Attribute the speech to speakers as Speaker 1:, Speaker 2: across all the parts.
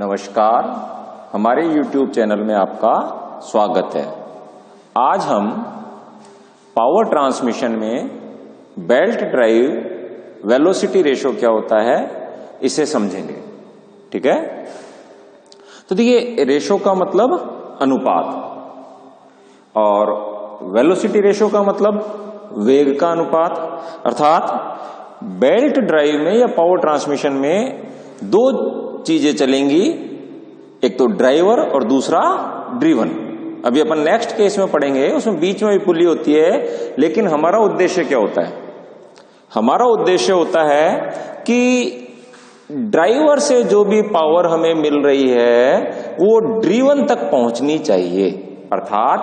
Speaker 1: नमस्कार, हमारे YouTube channel में आपका स्वागत है। आज हम पावर ट्रांसमिशन में बेल्ट ड्राइव वेलोसिटी रेशो क्या होता है इसे समझेंगे। ठीक है, तो देखिए रेशो का मतलब अनुपात और वेलोसिटी रेशो का मतलब वेग का अनुपात। अर्थात बेल्ट ड्राइव में या पावर ट्रांसमिशन में दो चीजें चलेंगी, एक तो ड्राइवर और दूसरा ड्रिवन। अभी अपन नेक्स्ट केस में पढ़ेंगे, उसमें बीच में भी पुली होती है, लेकिन हमारा उद्देश्य क्या होता है? हमारा उद्देश्य होता है कि ड्राइवर से जो भी पावर हमें मिल रही है वो ड्रिवन तक पहुंचनी चाहिए। अर्थात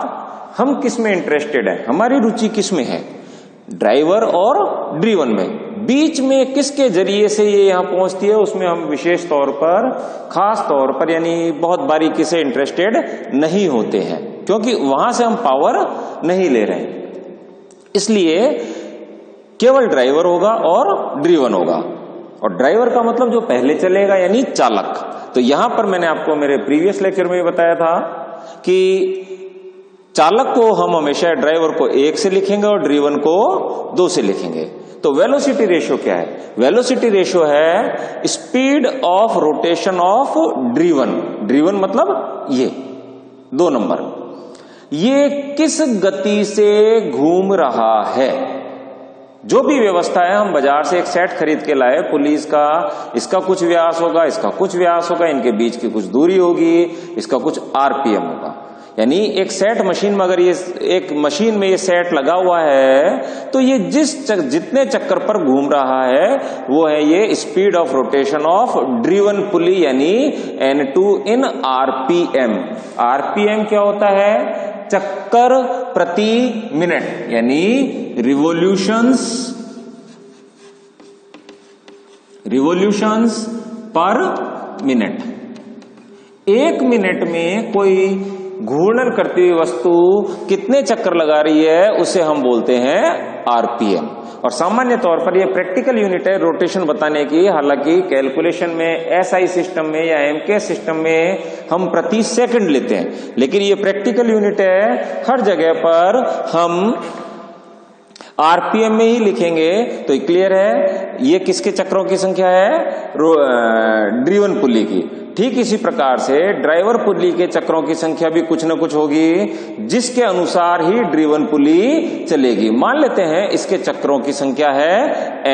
Speaker 1: हम किस में इंटरेस्टेड है, हमारी रुचि किस में है, ड्राइवर और ड्रिवन में। बीच में किसके जरिए से ये यहां पहुंचती है उसमें हम विशेष तौर पर, खास तौर पर यानी बहुत बारीकी से इंटरेस्टेड नहीं होते हैं, क्योंकि वहां से हम पावर नहीं ले रहे हैं। इसलिए केवल ड्राइवर होगा और ड्रिवन होगा। और ड्राइवर का मतलब जो पहले चलेगा यानी चालक। तो यहां पर मैंने आपको मेरे प्रीवियस लेक्चर में बताया था कि चालक को हम हमेशा ड्राइवर को 1 से लिखेंगे और ड्रिवन को 2 से लिखेंगे। तो वेलोसिटी रेशियो क्या है? वेलोसिटी रेशियो है speed of rotation of driven. Driven मतलब ये 2 नंबर, ये किस गति से घूम रहा है। जो भी व्यवस्था है, हम बाजार से एक सेट खरीद के लाए पुलिस का, इसका कुछ व्यास होगा, इसका कुछ व्यास होगा, इनके बीच की कुछ दूरी होगी, इसका कुछ आरपीएम होगा। यानी एक सेट मशीन में अगर ये एक मशीन में ये सेट लगा हुआ है तो ये जितने चक्कर पर घूम रहा है वो है ये speed of rotation of driven pulley यानी N2 इन आरपीएम। आरपीएम क्या होता है? चक्कर प्रति मिनट यानी रिवोल्यूशंस पर मिनट। 1 मिनट में कोई घूर्णन करती हुई वस्तु कितने चक्कर लगा रही है उसे हम बोलते हैं आरपीएम। और सामान्य तौर पर यह प्रैक्टिकल यूनिट है रोटेशन बताने की। हालांकि कैलकुलेशन में एसआई सिस्टम में या एमके सिस्टम में हम प्रति सेकंड लेते हैं, लेकिन ये प्रैक्टिकल यूनिट है, हर जगह पर हम आरपीएम में ही लिखेंगे। तो ये क्लियर है, ये किसके चक्रों की संख्या है? ड्रिवन पुली की। ठीक इसी प्रकार से ड्राइवर पुली के चक्रों की संख्या भी कुछ न कुछ होगी, जिसके अनुसार ही ड्रिवन पुली चलेगी। मान लेते हैं इसके चक्रों की संख्या है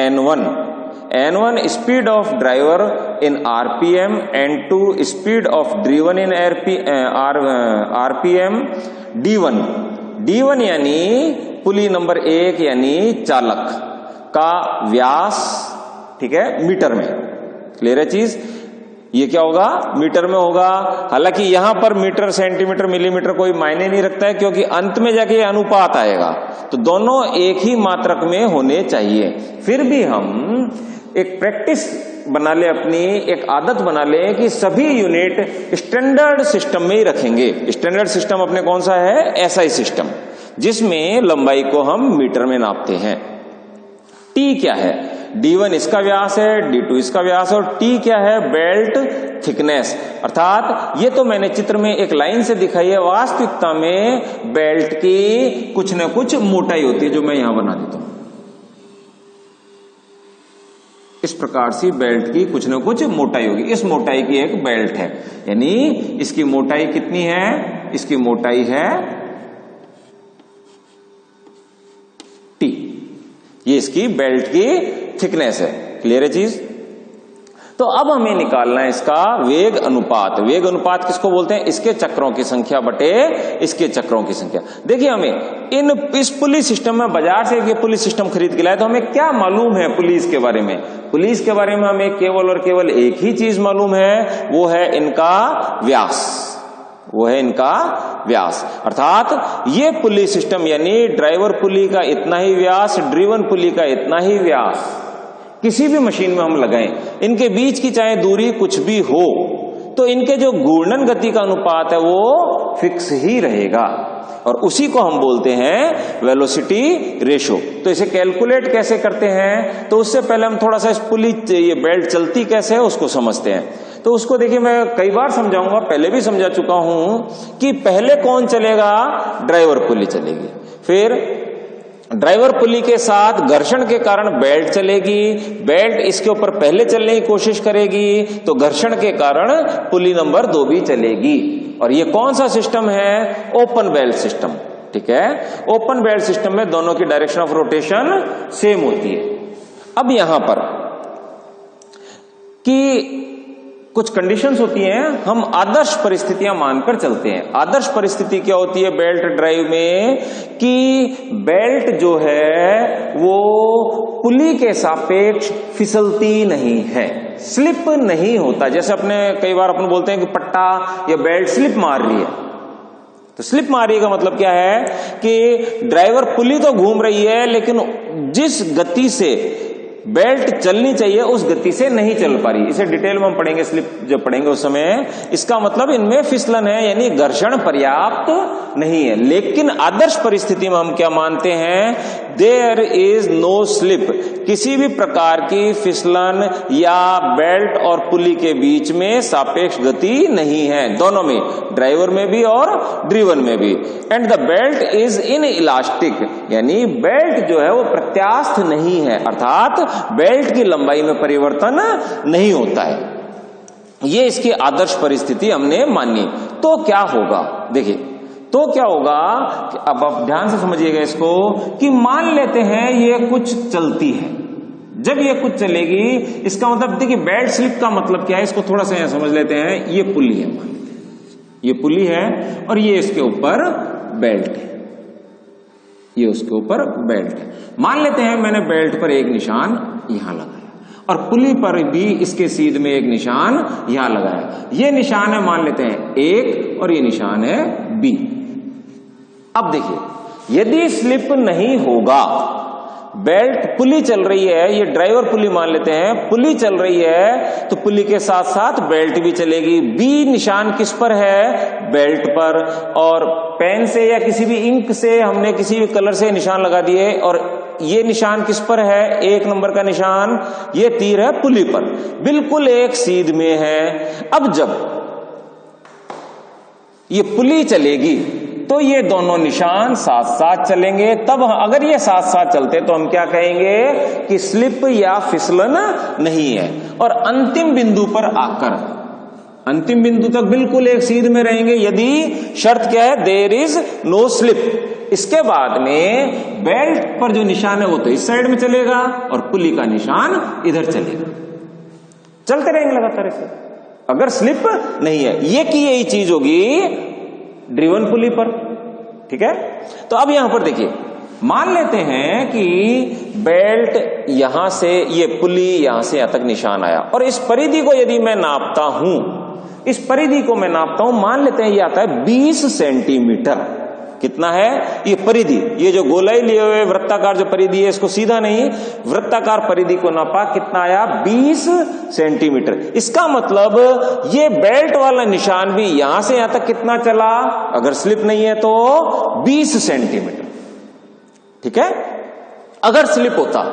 Speaker 1: N1 speed of driver in RPM, N2 speed of driven in RPM, D1 यानी पुली नंबर 1 यानी चालक का व्यास। ठीक है, मीटर में। क्लियर है चीज? ये क्या होगा? मीटर में होगा। हालांकि यहां पर मीटर, सेंटीमीटर, मिलीमीटर कोई मायने नहीं रखता है, क्योंकि अंत में जाके ये अनुपात आएगा, तो दोनों एक ही मात्रक में होने चाहिए। फिर भी हम एक प्रैक्टिस बना ले, अपनी एक आदत बना ले कि सभी यूनिट स्टैंडर्ड सिस्टम में ही रखेंगे। स्टैंडर्ड सिस्टम अपने कौन सा है? एसआई सिस्टम, जिसमें लंबाई को हम मीटर में नापते हैं। टी क्या है? D1 इसका व्यास है, D2 इसका व्यास है, और T क्या है? Belt thickness. अर्थात ये तो मैंने चित्र में एक लाइन से दिखाई है, वास्तविकता में बेल्ट की कुछ न कुछ मोटाई होती है, जो मैं यहां बना देता हूं। इस प्रकार से बेल्ट की कुछ न कुछ मोटाई होगी। इस मोटाई की एक बेल्ट है, यानी इसकी मोटाई कितनी है? इसकी मोटाई है T। ये इसकी बेल्ट की थिकनेस है। क्लियर है चीज? तो अब हमें निकालना है इसका वेग अनुपात। वेग अनुपात किसको बोलते हैं? इसके चक्रों की संख्या बटे इसके चक्रों की संख्या। देखिए हमें इस पुलिस सिस्टम में, बाजार से ये पुलिस सिस्टम खरीद के लाए, तो हमें क्या मालूम है पुलिस के बारे में? पुलिस के बारे में हमें केवल और केवल एक ही चीज मालूम है, वो है इनका व्यास। अर्थात ये पुली सिस्टम यानी ड्राइवर पुली का इतना ही व्यास, ड्रिवन पुली का इतना ही व्यास, किसी भी मशीन में हम लगाएं, इनके बीच की चाहे दूरी कुछ भी हो, तो इनके जो घूर्णन गति का अनुपात है वो फिक्स ही रहेगा, और उसी को हम बोलते हैं वेलोसिटी रेशो। तो इसे कैलकुलेट कैसे करते हैं? तो उससे पहले हम थोड़ा सा इस पुली, ये बेल्ट चलती कैसे है उसको समझते हैं। तो उसको देखिए मैं कई बार समझाऊंगा, पहले भी समझा चुका हूं कि पहले कौन चलेगा, ड्राइवर पुली चलेगी, फिर ड्राइवर पुली के साथ घर्षण के कारण बेल्ट चलेगी, बेल्ट इसके ऊपर पहले चलने की कोशिश करेगी तो घर्षण के कारण पुली नंबर 2 भी चलेगी। और ये कौन सा सिस्टम है, ओपन बेल्ट सिस्टम। ठीक है, ओपन बेल्ट सिस्टम में दोनों की डायरेक्शन ऑफ रोटेशन सेम होती है। अब यहां पर कि कुछ कंडीशंस होती हैं, हम आदर्श परिस्थितियां मानकर चलते हैं। आदर्श परिस्थिति क्या होती है बेल्ट ड्राइव में, कि बेल्ट जो है वो पुली के सापेक्ष फिसलती नहीं है, स्लिप नहीं होता। जैसे अपने कई बार अपन बोलते हैं कि पट्टा या बेल्ट स्लिप मार रही है, तो स्लिप मार रही का मतलब क्या है कि ड्राइवर पुली तो घूम रही है लेकिन जिस गति से बेल्ट चलनी चाहिए उस गति से नहीं चल पा रही। इसे डिटेल में हम पढ़ेंगे, स्लिप जब पढ़ेंगे उस समय। इसका मतलब इनमें फिसलन है, यानी घर्षण पर्याप्त नहीं है। लेकिन आदर्श परिस्थिति में हम क्या मानते हैं, देयर इज नो स्लिप, किसी भी प्रकार की फिसलन या बेल्ट और पुली के बीच में सापेक्ष गति नहीं है, दोनों में, ड्राइवर में भी और ड्रिवन में भी। And the belt is in elastic, यानी बेल्ट जो है वो प्रत्यास्थ नहीं है, अर्थात बेल्ट की लंबाई में परिवर्तन नहीं होता है। ये इसकी आदर्श परिस्थिति हमने मानी। तो क्या होगा, देखिए तो क्या होगा कि अब आप ध्यान से समझिएगा इसको, कि मान लेते हैं ये कुछ चलती है। जब ये कुछ चलेगी इसका मतलब देखिए बेल्ट स्लिप का मतलब क्या है, इसको थोड़ा सा समझ लेते हैं। ये पुली है, मान लेते हैं ये पुली है और ये इसके ऊपर बेल्ट है, ये उसके ऊपर बेल्ट है। मान लेते हैं मैंने बेल्ट पर एक निशान यहां लगाया और पुली पर भी इसके सीध में एक निशान यहां लगाया। ये निशान है मान लेते हैं 1 और ये निशान है B। अब देखिए यदि स्लिप नहीं होगा, बेल्ट पुली चल रही है, ये ड्राइवर पुली मान लेते हैं, पुली चल रही है तो पुली के साथ साथ बेल्ट भी चलेगी। B निशान किस पर है, बेल्ट पर, और पेन से या किसी भी इंक से हमने किसी भी कलर से निशान लगा दिए। और ये निशान किस पर है, 1 नंबर का निशान, ये तीर है पुली पर, बिल्कुल एक सीध में है। अब जब ये पुली चलेगी तो ये दोनों निशान साथ साथ चलेंगे। तब अगर ये साथ साथ चलते तो हम क्या कहेंगे कि स्लिप या फिसलन नहीं है। और अंतिम बिंदु पर आकर, अंतिम बिंदु तक बिल्कुल एक सीध में रहेंगे यदि शर्त क्या है, देयर इज नो स्लिप। इसके बाद में बेल्ट पर जो निशान है वो तो इस साइड में चलेगा और पुली का निशान इधर चलेगा, चलते रहेंगे लगातार ऐसे, अगर स्लिप नहीं है। ये की यही चीज होगी ड्रिवन पुली पर। ठीक है, तो अब यहां पर देखिए, मान लेते हैं कि बेल्ट यहां से, ये पुली यहां से यहां तक निशान आया और इस परिधि को यदि मैं नापता हूं, इस परिधि को मैं नापता हूं, मान लेते हैं ये आता है 20 सेंटीमीटर। कितना है ये परिधि, ये जो गोलाई लिए हुए वृत्ताकार जो परिधि है, इसको सीधा नहीं वृत्ताकार परिधि को नापा, कितना आया 20 सेंटीमीटर। इसका मतलब ये बेल्ट वाला निशान भी यहां से यहां तक कितना चला, अगर स्लिप नहीं है तो 20 सेंटीमीटर। ठीक है, अगर स्लिप होता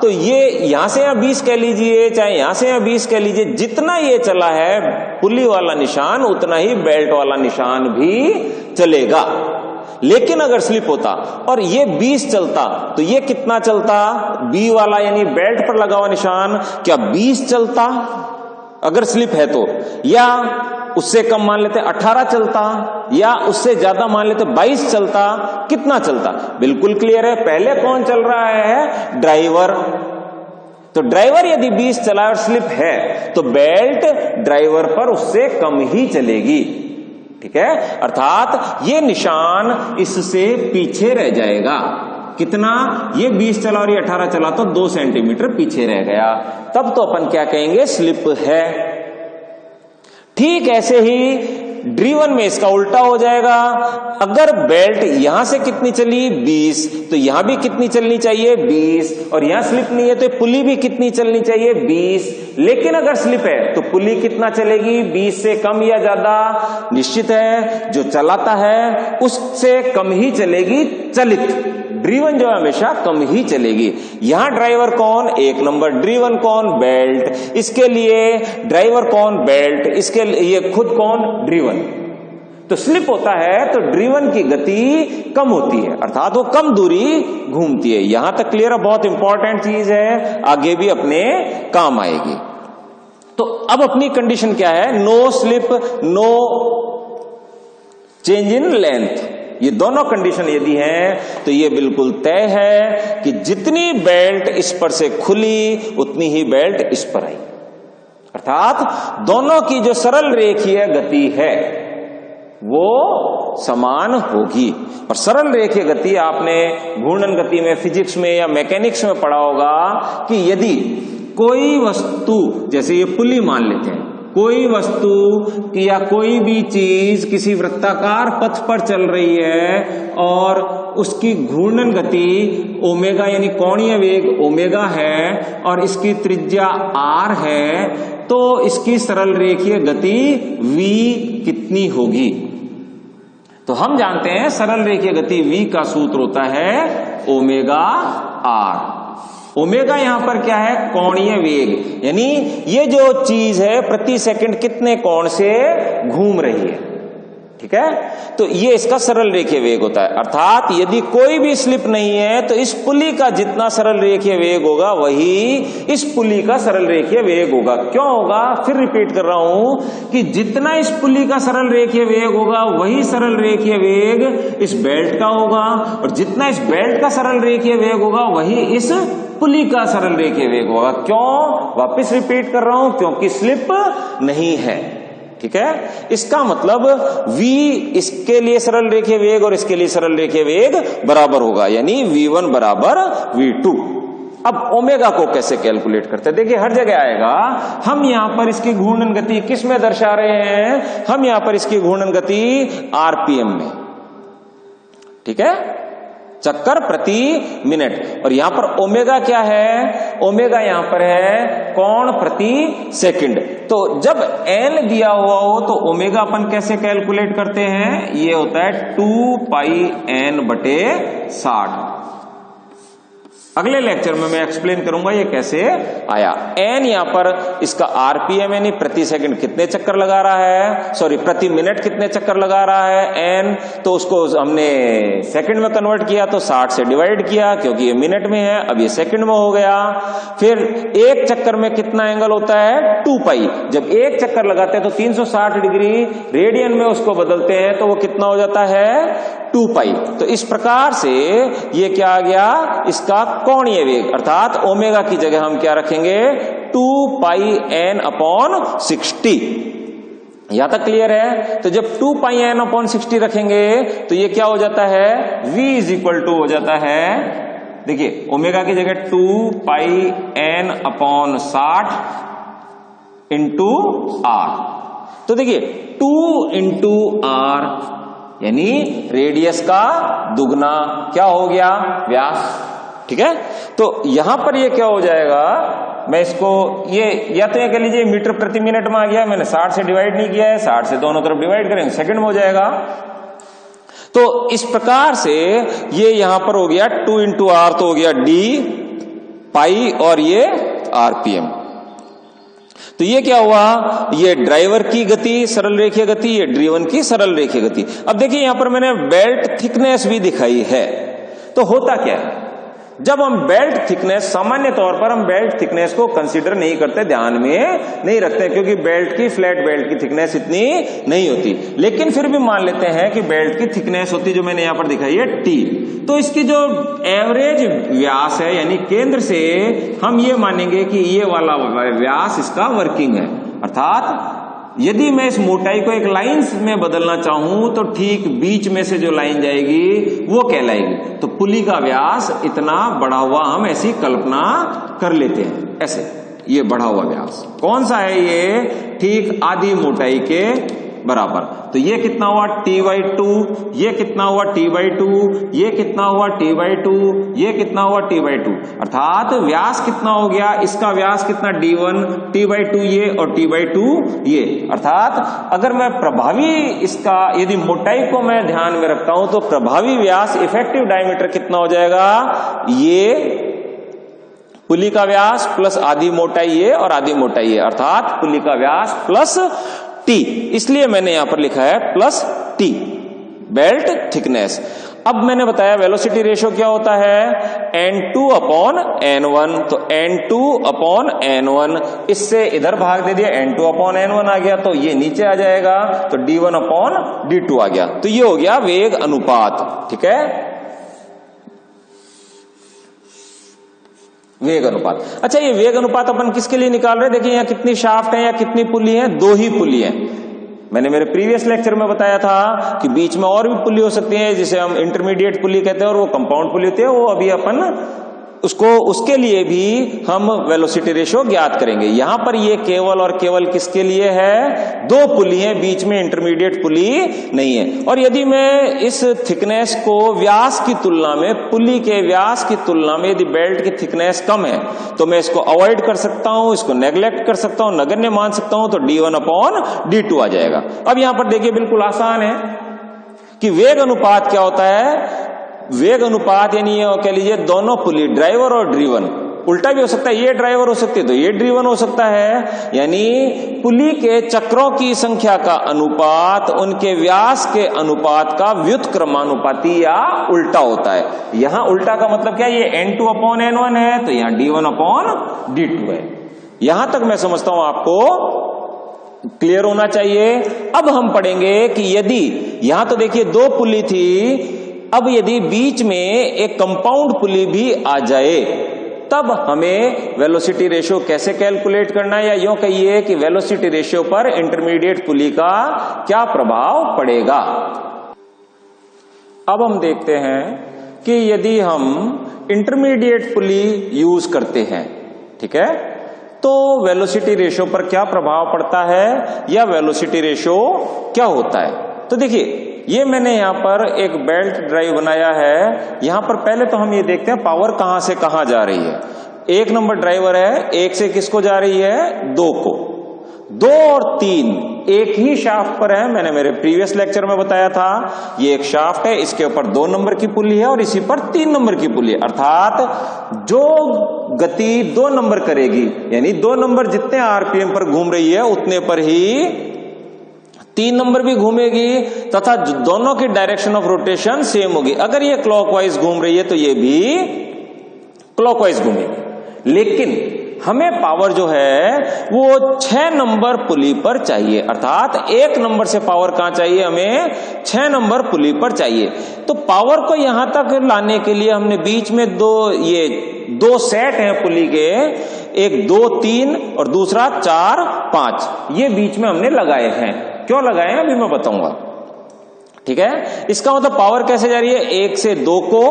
Speaker 1: तो ये यहां से यहां 20 कह लीजिए, चाहे यहां से यहां 20 कह लीजिए, जितना ये चला है पुली वाला निशान उतना ही बेल्ट वाला निशान भी चलेगा। लेकिन अगर स्लिप होता और ये 20 चलता तो ये कितना चलता, B वाला यानी बेल्ट पर लगा हुआ निशान क्या 20 चलता अगर स्लिप है तो, या उससे कम मान लेते 18 चलता, या उससे ज्यादा मान लेते 22 चलता, कितना चलता। बिल्कुल क्लियर है, पहले कौन चल रहा है, ड्राइवर। तो ड्राइवर यदि 20 चला और स्लिप है तो बेल्ट ड्राइवर पर उससे कम ही चलेगी। ठीक है, अर्थात ये निशान इससे पीछे रह जाएगा। कितना, ये 20 चला और ये 18 चला तो 2 सेंटीमीटर पीछे रह गया। तब तो अपन क्या कहेंगे, स्लिप है। ठीक ऐसे ही ड्रिवन में इसका उल्टा हो जाएगा। अगर बेल्ट यहां से कितनी चली 20, तो यहां भी कितनी चलनी चाहिए 20, और यहां स्लिप नहीं है तो पुली भी कितनी चलनी चाहिए 20। लेकिन अगर स्लिप है तो पुली कितना चलेगी, 20 से कम या ज्यादा, निश्चित है जो चलाता है उससे कम ही चलेगी चलित। ड्रीवन जो है हमेशा कम ही चलेगी। यहां ड्राइवर कौन, एक नंबर, ड्रीवन कौन, बेल्ट, इसके लिए ड्राइवर कौन, बेल्ट, इसके लिए खुद कौन, ड्रीवन। तो स्लिप होता है तो ड्रीवन की गति कम होती है, अर्थात वो कम दूरी घूमती है। यहां तक क्लियर है, बहुत इंपॉर्टेंट चीज है, आगे भी अपने काम आएगी। तो अब अपनी कंडीशन क्या है, no slip no change in length, ये दोनों कंडीशन यदि हैं तो ये बिल्कुल तय है कि जितनी बेल्ट इस पर से खुली उतनी ही बेल्ट इस पर आई, अर्थात दोनों की जो सरल रेखीय गति है वो समान होगी। और सरल रेखीय गति आपने घूर्णन गति में, फिजिक्स में या मैकेनिक्स में पढ़ा होगा कि यदि कोई वस्तु, जैसे ये पुली मान लेते हैं, कोई वस्तु या कोई भी चीज किसी वृत्ताकार पथ पर चल रही है और उसकी घूर्णन गति ओमेगा यानी कोणीय वेग ओमेगा है और इसकी त्रिज्या आर है, तो इसकी सरल रेखीय गति v कितनी होगी। तो हम जानते हैं सरल रेखीय गति v का सूत्र होता है ओमेगा आर। ओमेगा यहां पर क्या है, कोणीय वेग, यानी ये जो चीज है प्रति सेकंड कितने कोण से घूम रही है, ठीक है। तो ये इसका सरल रेखीय वेग होता है, अर्थात यदि कोई भी स्लिप नहीं है तो इस पुली का जितना सरल रेखीय वेग होगा वही इस पुली का सरल रेखीय वेग होगा। क्यों होगा, फिर रिपीट कर रहा हूं कि जितना इस पुली का सरल रेखीय वेग होगा वही सरल रेखीय वेग इस बेल्ट का होगा, और जितना इस बेल्ट का सरल रेखीय वेग होगा वही इस पुली का सरल रेखीय वेग होगा। क्यों, वापस रिपीट कर रहा हूं, क्योंकि स्लिप नहीं है, ठीक है। इसका मतलब v इसके लिए सरल रेखीय वेग और इसके लिए सरल रेखीय वेग बराबर होगा, यानी v1 बराबर v2। अब ओमेगा को कैसे कैलकुलेट करते हैं, देखिए हर जगह आएगा। हम यहां पर इसकी घूर्णन गति किस में दर्शा रहे हैं, हम यहां पर इसकी घूर्णन गति आरपीएम में, ठीक है, चक्कर प्रति मिनट। और यहां पर ओमेगा क्या है, ओमेगा यहां पर है कोण प्रति सेकंड। तो जब n दिया हुआ हो तो ओमेगा अपन कैसे कैलकुलेट करते हैं, ये होता है 2 पाई n बटे 60। अगले लेक्चर में मैं एक्सप्लेन करूंगा ये कैसे आया। n यहां पर इसका आरपीएम यानी प्रति सेकंड कितने चक्कर लगा रहा है, सॉरी प्रति मिनट कितने चक्कर लगा रहा है n, तो उसको हमने सेकंड में कन्वर्ट किया तो 60 से डिवाइड किया, क्योंकि ये मिनट में है, अब ये सेकंड में हो गया। फिर एक चक्कर में कितना एंगल होता है, 2 पाई। जब एक चक्कर लगाते हैं तो 360 डिग्री, रेडियन में उसको बदलते हैं तो वो कितना हो जाता है, 2 पाई। तो इस प्रकार से ये क्या आ गया, इसका कोणीय वेग, अर्थात ओमेगा की जगह हम क्या रखेंगे, 2 पाई n अपॉन 60। यहां तक क्लियर है। तो जब 2 पाई n अपॉन 60 रखेंगे तो ये क्या हो जाता है, v इज इक्वल टू हो जाता है, देखिए ओमेगा की जगह 2 पाई n अपॉन 60 इंटू आर। तो देखिए 2 इंटू आर यानी रेडियस का दुगना क्या हो गया, व्यास, ठीक है। तो यहां पर ये क्या हो जाएगा, मैं इसको ये या तो ये कह लीजिए मीटर प्रति मिनट में आ गया, मैंने 60 से डिवाइड नहीं किया है, 60 से दोनों तरफ डिवाइड करेंगे सेकंड में हो जाएगा। तो इस प्रकार से ये यहां पर हो गया 2 इंटू आर, तो हो गया डी पाई और ये आरपीएम। तो ये क्या हुआ, ये ड्राइवर की गति सरल रेखीय गति, ये ड्रीवन की सरल रेखीय गति। अब देखिए यहां पर मैंने बेल्ट थिकनेस भी दिखाई है। तो होता क्या है, जब हम बेल्ट थिकनेस, सामान्य तौर पर हम बेल्ट थिकनेस को कंसीडर नहीं करते, ध्यान में नहीं रखते, क्योंकि बेल्ट की, फ्लैट बेल्ट की थिकनेस इतनी नहीं होती। लेकिन फिर भी मान लेते हैं कि बेल्ट की थिकनेस होती, जो मैंने यहां पर दिखाई है t। तो इसकी जो एवरेज व्यास है, यानी केंद्र से हम ये मानेंगे कि ये वाला व्यास इसका वर्किंग है, अर्थात यदि मैं इस मोटाई को एक लाइन में बदलना चाहूं तो ठीक बीच में से जो लाइन जाएगी वो कहलाएगी। तो पुली का व्यास इतना बढ़ा हुआ हम ऐसी कल्पना कर लेते हैं, ऐसे ये बढ़ा हुआ व्यास कौन सा है, ये ठीक आधी मोटाई के बराबर। तो ये कितना हुआ t/2, ये कितना हुआ t/2, ये कितना हुआ t/2, ये कितना हुआ t/2, अर्थात व्यास कितना हो गया, इसका व्यास कितना d1, t/2 ये और t/2 ये। अर्थात अगर मैं प्रभावी इसका यदि मोटाई को मैं ध्यान में रखता हूं तो प्रभावी व्यास इफेक्टिव डायमीटर कितना हो जाएगा, ये पुली का व्यास प्लस आधी मोटाई ये और आधी मोटाई ये, अर्थात पुली का व्यास प्लस टी। इसलिए मैंने यहां पर लिखा है प्लस टी, बेल्ट थिकनेस। अब मैंने बताया वेलोसिटी रेशियो क्या होता है, N2/N1। तो N2/N1, इससे इधर भाग दे दिया, N2/N1 आ गया, तो ये नीचे आ जाएगा, तो D1/D2 आ गया। तो ये हो गया वेग अनुपात। ठीक है, वेग अनुपात। अच्छा, ये वेग अनुपात अपन किसके लिए निकाल रहे हैं, देखिए यहाँ कितनी शाफ्ट है या कितनी पुली है, 2 ही पुली है। मैंने मेरे प्रीवियस लेक्चर में बताया था कि बीच में और भी पुली हो सकती है, जिसे हम इंटरमीडिएट पुली कहते हैं, और वो कंपाउंड पुली होती है, वो अभी अपन उसके लिए भी हम वेलोसिटी रेशियो ज्ञात करेंगे। यहां पर ये केवल और केवल किसके लिए है, 2 पुली है, बीच में इंटरमीडिएट पुली नहीं है। और यदि मैं इस थिकनेस को व्यास की तुलना में, पुली के व्यास की तुलना में यदि बेल्ट की थिकनेस कम है तो मैं इसको अवॉइड कर सकता हूं, इसको नेग्लेक्ट कर सकता हूं, नगण्य मान सकता हूं, तो D1/D2 आ जाएगा। अब यहां पर देखिए बिल्कुल आसान है कि वेग अनुपात क्या होता है। वेग अनुपात यानी ये कह लीजिए दोनों पुली, ड्राइवर और ड्रीवन, उल्टा भी हो सकता है, ये ड्राइवर हो सकती है तो ये ड्रीवन हो सकता है, यानी पुली के चक्रों की संख्या का अनुपात उनके व्यास के अनुपात का व्युत्क्रमानुपाती या उल्टा होता है। यहां उल्टा का मतलब क्या है, ये N2/N1 है तो यहां D1/D2 है। यहां तक मैं समझता हूं आपको क्लियर होना चाहिए। अब हम पढ़ेंगे कि यदि यहां तो देखिए 2 पुली थी, अब यदि बीच में एक कंपाउंड पुली भी आ जाए तब हमें वेलोसिटी रेशियो कैसे कैलकुलेट करना है, या यूं कहिए कि वेलोसिटी रेशियो पर इंटरमीडिएट पुली का क्या प्रभाव पड़ेगा। अब हम देखते हैं कि यदि हम इंटरमीडिएट पुली यूज करते हैं, ठीक है, तो वेलोसिटी रेशियो पर क्या प्रभाव पड़ता है या वेलोसिटी रेशियो क्या होता है। तो देखिए ये मैंने यहां पर एक बेल्ट ड्राइव बनाया है। यहां पर पहले तो हम ये देखते हैं पावर कहां से कहां जा रही है। 1 नंबर ड्राइवर है, 1 से किसको जा रही है, 2 को। 2 और 3 एक ही शाफ्ट पर है, मैंने मेरे प्रीवियस लेक्चर में बताया था। ये एक शाफ्ट है, इसके ऊपर 2 नंबर की पुली है और इसी पर 3 नंबर की पुली है, अर्थात जो गति 2 नंबर करेगी, यानी 2 नंबर जितने आरपीएम पर घूम रही है उतने पर ही 3 नंबर भी घूमेगी, तथा दोनों की डायरेक्शन ऑफ रोटेशन सेम होगी। अगर ये क्लॉकवाइज घूम रही है तो ये भी क्लॉकवाइज घूमेगी। लेकिन हमें पावर जो है वो 6 नंबर पुली पर चाहिए, अर्थात 1 नंबर से पावर कहां चाहिए, हमें 6 नंबर पुली पर चाहिए। तो पावर को यहां तक लाने के लिए हमने बीच में 2 सेट हैं पुली के, एक 2 3 और दूसरा 4 5, ये बीच में हमने लगाए हैं। क्यों लगाए हैं अभी मैं बताऊंगा, ठीक है। इसका मतलब पावर कैसे जा रही है, 1 से 2 को,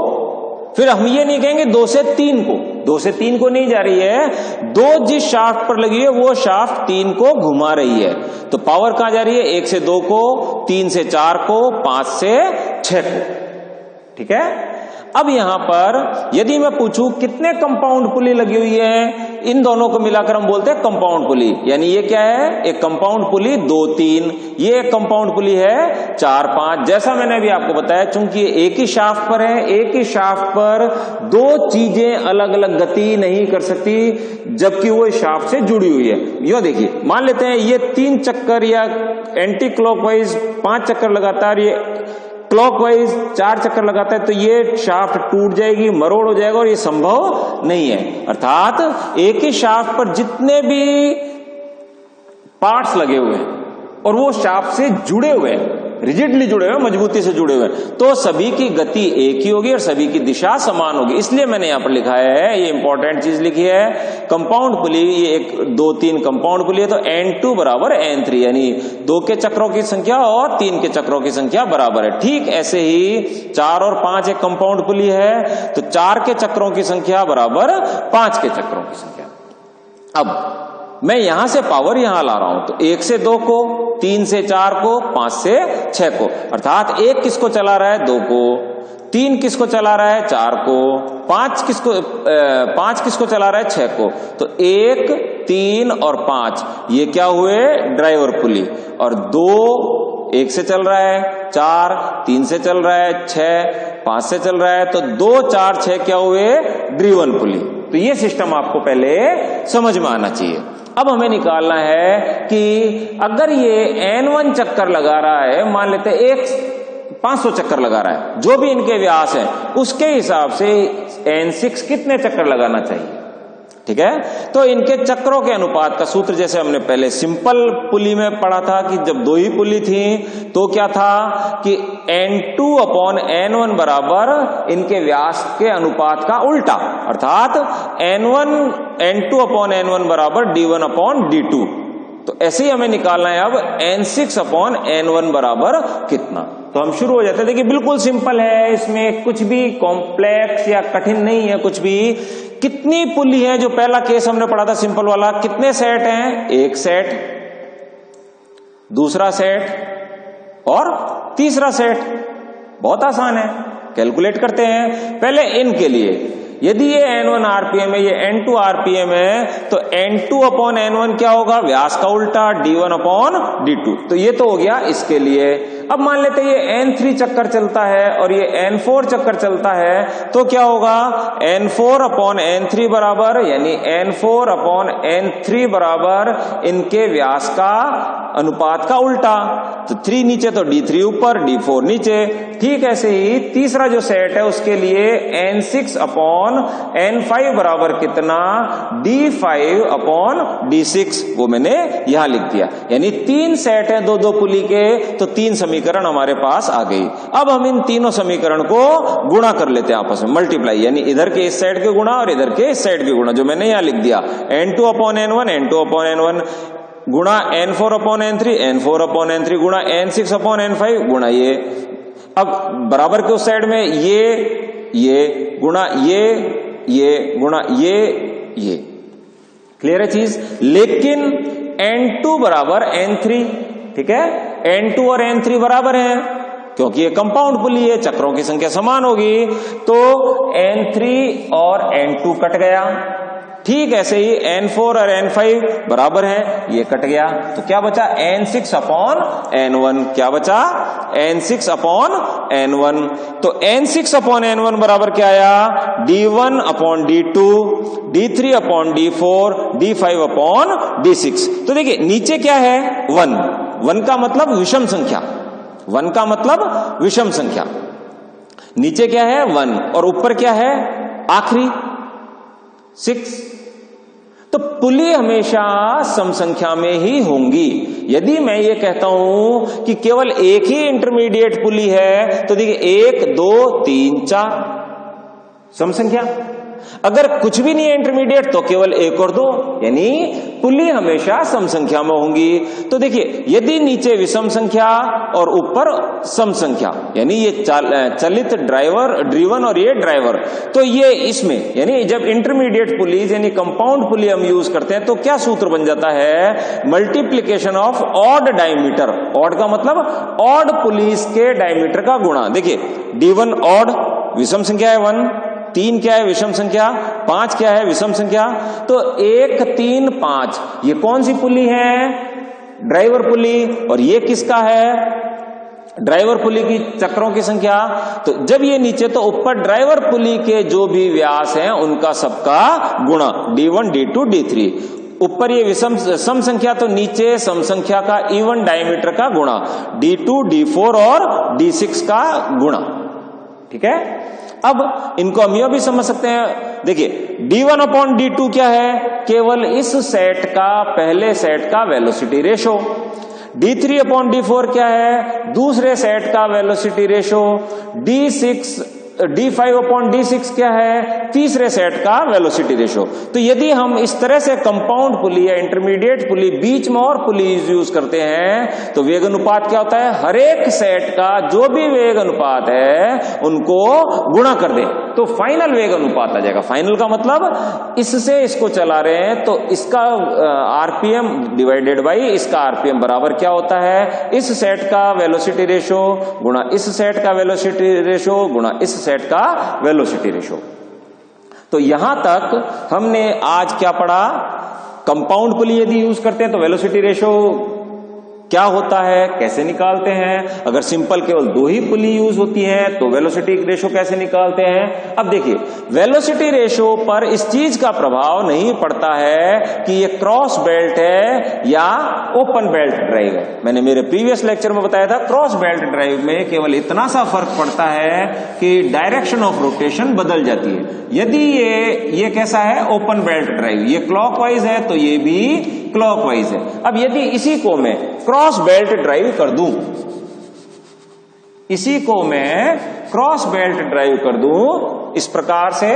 Speaker 1: फिर हम ये नहीं कहेंगे 2 से 3 को, 2 से 3 को नहीं जा रही है, 2 जिस शाफ्ट पर लगी है वो शाफ्ट 3 को घुमा रही है। तो पावर कहां जा रही है, 1 से 2 को, 3 से 4 को, 5 से 6 को, ठीक है। अब यहां पर यदि मैं पूछूं कितने कंपाउंड पुली लगी हुई है, इन दोनों को मिलाकर हम बोलते हैं कंपाउंड पुली। यानी ये क्या है, एक कंपाउंड पुली 2 3, ये एक कंपाउंड पुली है 4 5। जैसा मैंने अभी आपको बताया, चूंकि एक ही शाफ्ट पर है, एक ही शाफ्ट पर 2 चीजें अलग अलग गति नहीं कर सकती जबकि वो शाफ्ट से जुड़ी हुई है। यो देखिए, मान लेते हैं ये 3 चक्कर या एंटी क्लॉकवाइज 5 चक्कर लगातार, ये क्लॉकवाइज 4 चक्कर लगाता है, तो ये शाफ्ट टूट जाएगी, मरोड़ हो जाएगा, और ये संभव नहीं है। अर्थात एक ही शाफ्ट पर जितने भी पार्ट्स लगे हुए हैं और वो शाफ्ट से जुड़े हुए हैं, रिजिडली जुड़े हुए, मजबूती से जुड़े हुए, तो सभी की गति एक ही होगी और सभी की दिशा समान होगी। इसलिए मैंने यहां पर लिखा है, ये इंपॉर्टेंट चीज लिखी है, कंपाउंड पुली, ये 1 2 3 कंपाउंड पुली है, तो N2 बराबर N3, यानी 2 के चक्रों की संख्या और 3 के चक्रों की संख्या बराबर है। ठीक ऐसे ही 4 और 5 एक कंपाउंड पुली है, तो 4 के चक्रों की संख्या बराबर 5 के चक्रों की संख्या। अब मैं यहां से पावर यहां ला रहा हूं, तो 1 से 2 को, 3 से 4 को, 5 से 6 को, अर्थात 1 किसको चला रहा है, 2 को, 3 किसको चला रहा है, 4 को, 5 किसको चला रहा है, 6 को। तो 1, 3 और 5 ये क्या हुए, ड्राइवर पुली, और 2 1 से चल रहा है, 4 3 से चल रहा है, 6 5 से चल रहा है, तो 2 4 6 क्या हुए, ड्रिवन पुली। तो ये सिस्टम आपको पहले समझ में आना चाहिए। अब हमें निकालना है कि अगर ये N1 चक्कर लगा रहा है, मान लेते हैं 500 चक्कर लगा रहा है, जो भी इनके व्यास है उसके हिसाब से N6 कितने चक्कर लगाना चाहिए, ठीक है। तो इनके चक्रों के अनुपात का सूत्र जैसे हमने पहले सिंपल पुली में पढ़ा था कि जब 2 ही पुली थी तो क्या था कि N2 अपॉन N1 बराबर इनके व्यास के अनुपात का उल्टा, अर्थात N2 अपॉन N1 बराबर D1 अपॉन D2। तो ऐसे ही हमें निकालना है अब N6 अपॉन N1 बराबर कितना। तो हम शुरू हो जाते हैं। देखिए बिल्कुल सिंपल है, इसमें कुछ भी कॉम्प्लेक्स या कठिन नहीं है कुछ भी। कितनी पुली है, जो पहला केस हमने पढ़ा था सिंपल वाला, कितने सेट हैं, 1 सेट, दूसरा सेट और तीसरा सेट। बहुत आसान है, कैलकुलेट करते हैं। पहले इनके लिए यदि ये N1 आरपीएम है, ये N2 आरपीएम है, तो N2 अपॉन N1 क्या होगा, व्यास का उल्टा, D1 अपॉन D2। तो ये तो हो गया इसके लिए। अब मान लेते हैं ये N3 चक्कर चलता है और ये N4 चक्कर चलता है, तो क्या होगा, N4 अपॉन N3 बराबर, यानी N4 अपॉन N3 बराबर इनके व्यास का अनुपात का उल्टा। तो 3 नीचे तो D3 ऊपर, D4 नीचे। ठीक ऐसे ही तीसरा जो सेट है उसके लिए N6 अपॉन N5 बराबर कितना, D5 अपॉन D6, वो मैंने यहां लिख दिया। यानी 3 सेट है 2-2 पुली के, तो 3 समीकरण हमारे पास आ गई। अब हम इन तीनों समीकरण को गुणा कर लेते हैं आपस में, मल्टीप्लाई, यानी इधर के इस साइड के गुणा और इधर के इस साइड के गुणा, जो मैंने यहां लिख दिया। N2 upon N1, N2 upon N1 गुणा N4 upon N3, N4 upon N3 गुणा N6 अपॉन N5 गुणा ये। अब बराबर के उस साइड में ये गुणा ये गुणा ये। क्लियर है चीज। लेकिन N2 बराबर N3, ठीक है, N2 और N3 बराबर हैं क्योंकि ये कंपाउंड पुली है, चक्रों की संख्या समान होगी। तो N3 और N2 कट गया। ठीक ऐसे ही N4 और N5 बराबर हैं, ये कट गया। तो क्या बचा, N6 अपॉन N1। क्या बचा, N6 अपॉन N1। तो N6 अपॉन N1 बराबर क्या आया, D1 upon D2, D3 upon D4, D5 upon D6। तो देखिए नीचे क्या है, 1 का मतलब विषम संख्या, 1 का मतलब विषम संख्या। नीचे क्या है, 1, और ऊपर क्या है, आखिरी 6। तो पुली हमेशा सम संख्या में ही होंगी। यदि मैं ये कहता हूं कि केवल एक ही इंटरमीडिएट पुली है, तो देखिए 1 2 3 4 सम संख्या। अगर कुछ भी नहीं है इंटरमीडिएट, तो केवल 1 और 2, यानी पुली हमेशा सम संख्या में होंगी। तो देखिए यदि नीचे विषम संख्या और ऊपर सम संख्या, यानी ये चलित ड्रिवन और ये ड्राइवर, तो ये इसमें, यानी जब इंटरमीडिएट पुलीज यानी कंपाउंड पुली हम यूज करते हैं, तो क्या सूत्र बन जाता है, multiplication of odd diameter. Odd का मतलब ऑड पुलीज के डायमीटर का गुणा। देखिए D1 ऑड विषम संख्या है 1, 3 क्या है विषम संख्या, 5 क्या है विषम संख्या। तो 1 3 5 ये कौन सी पुली है, ड्राइवर पुली, और ये किसका है, ड्राइवर पुली की चक्रों की संख्या। तो जब ये नीचे, तो ऊपर ड्राइवर पुली के जो भी व्यास हैं उनका सबका गुणा, D1 D2 D3। ऊपर ये विषम सम संख्या, तो नीचे सम संख्या का इवन डायमीटर का गुणा, D2 D4 और D6 का गुणा। ठीक है। अब इनको हम यह भी समझ सकते हैं, देखिए D1 अपॉन D2 क्या है, केवल इस सेट का, पहले सेट का velocity ratio. D3 upon D4 क्या है, दूसरे सेट का velocity ratio. D5 upon D6 क्या है, तीसरे सेट का वेलोसिटी रेशो। तो यदि हम इस तरह से कंपाउंड पुली या इंटरमीडिएट पुली बीच में और पुली यूज करते हैं तो वेग अनुपात क्या होता है, हर एक सेट का जो भी वेग अनुपात है उनको गुणा कर दे तो फाइनल वेग अनुपात आ जाएगा। फाइनल का मतलब इससे इसको चला रहे हैं तो इसका आरपीएम डिवाइडेड बाई इसका आरपीएम बराबर क्या होता है, इस सेट का वेलोसिटी रेशो गुणा इस सेट का वेलोसिटी रेशो गुणा इस सेट का वेलोसिटी रेशो। तो यहां तक हमने आज क्या पढ़ा, कंपाउंड पुली यदि यूज करते हैं तो वेलोसिटी रेशो क्या होता है, कैसे निकालते हैं, अगर सिंपल केवल दो ही पुली यूज होती है तो वेलोसिटी रेशो कैसे निकालते हैं। अब देखिए वेलोसिटी रेशो पर इस चीज का प्रभाव नहीं पड़ता है कि ये क्रॉस बेल्ट है या ओपन बेल्ट ड्राइव है। मैंने मेरे प्रीवियस लेक्चर में बताया था क्रॉस बेल्ट ड्राइव में केवल इतना सा फर्क पड़ता है कि डायरेक्शन ऑफ रोटेशन बदल जाती है। यदि ये कैसा है, ओपन बेल्ट ड्राइव, ये क्लॉकवाइज है तो ये भी क्लॉकवाइज है। अब यदि इसी को मैं क्रॉस बेल्ट ड्राइव कर दूं, इसी को मैं क्रॉस बेल्ट ड्राइव कर दूं इस प्रकार से,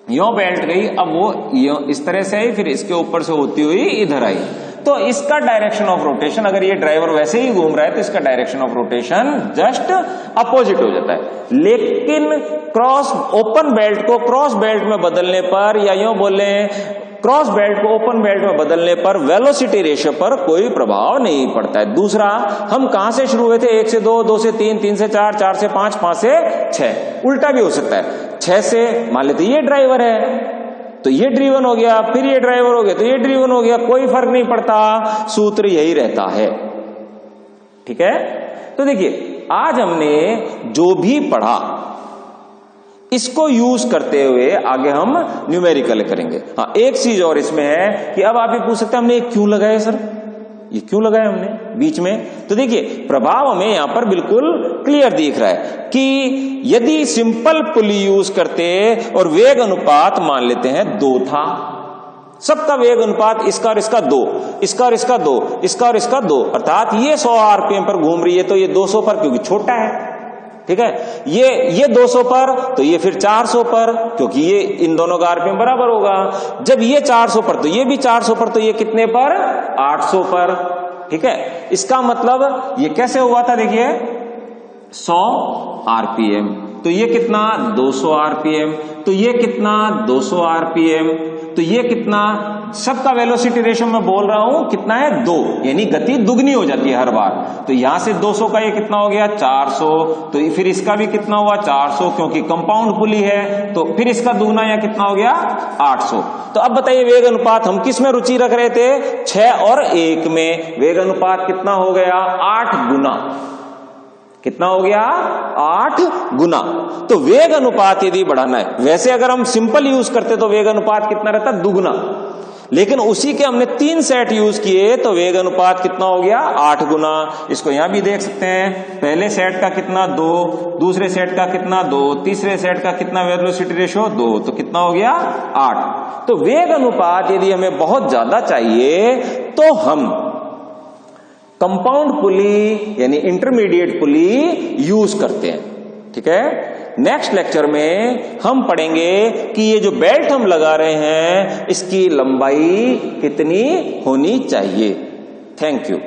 Speaker 1: यो बेल्ट गई, अब वो इस तरह से आई, फिर इसके ऊपर से होती हुई इधर आई, तो इसका डायरेक्शन ऑफ रोटेशन, अगर ये ड्राइवर वैसे ही घूम रहा है तो इसका direction of rotation just opposite हो जाता है। लेकिन क्रॉस ओपन बेल्ट को क्रॉस बेल्ट में बदलने पर, या यूं बोले क्रॉस बेल्ट को ओपन बेल्ट में बदलने पर वेलोसिटी रेशियो पर कोई प्रभाव नहीं पड़ता है। दूसरा, हम कहां से शुरू हुए थे, 1 से 2, 2 से 3, 3 से 4, 4 से 5, 5 से 6, उल्टा भी हो सकता है। 6 से मान लेते ये ड्राइवर है तो ये ड्रीवन हो गया, फिर ये ड्राइवर हो गया तो ये ड्रीवन हो गया, कोई फर्क नहीं पड़ता, सूत्र यही रहता है। ठीक है, तो देखिए आज हमने जो भी पढ़ा इसको यूज करते हुए आगे हम न्यूमेरिकल करेंगे। हाँ, एक चीज और इसमें है कि अब आप ये पूछ सकते हैं हमने ये क्यों लगाया सर, ये क्यों लगाया हमने बीच में, तो देखिए प्रभाव हमें यहां पर बिल्कुल क्लियर दिख रहा है कि यदि सिंपल पुली यूज करते और वेग अनुपात मान लेते हैं 2 था, सबका वेग अनुपात इसका और इसका 2, इसका और इसका 2, इसका और इसका 2, अर्थात ये 100 आरपीएम पर घूम रही है तो ये 200 पर क्योंकि छोटा है, ठीक है, ये 200 पर तो ये फिर 400 पर क्योंकि ये इन दोनों का आरपीएम बराबर होगा, जब ये 400 पर तो ये भी 400 पर, तो ये कितने पर, 800 पर। ठीक है, इसका मतलब ये कैसे हुआ था, देखिए 100 आरपीएम तो ये कितना 200 आरपीएम, तो ये कितना 200 आरपीएम, तो ये कितना, सबका वेलोसिटी रेशियो मैं बोल रहा हूं कितना है 2, यानी गति दुगनी हो जाती है हर बार। तो यहां से 200 का ये कितना हो गया 400, तो फिर इसका भी कितना हुआ 400 क्योंकि कंपाउंड पुली है, तो फिर इसका दुगना या कितना हो गया 800। तो अब बताइए वेग अनुपात हम किस में रुचि रख रहे थे, 6 और 1 में। वेग अनुपात कितना हो गया 8 गुना, कितना हो गया 8 गुना। तो वेग अनुपात यदि बढ़ाना है, वैसे अगर हम सिंपल यूज करते तो वेग अनुपात कितना रहता, दुगना, लेकिन उसी के हमने 3 सेट यूज किए तो वेग अनुपात कितना हो गया 8 गुना। इसको यहां भी देख सकते हैं, पहले सेट का कितना 2, दूसरे सेट का कितना 2, तीसरे सेट का कितना वेलोसिटी रेशियो 2, तो कितना हो गया 8। तो वेग अनुपात यदि हमें बहुत ज्यादा चाहिए तो हम कंपाउंड पुली यानी इंटरमीडिएट पुली यूज करते हैं। ठीक है, नेक्स्ट लेक्चर में हम पढ़ेंगे कि ये जो बेल्ट हम लगा रहे हैं इसकी लंबाई कितनी होनी चाहिए। Thank you.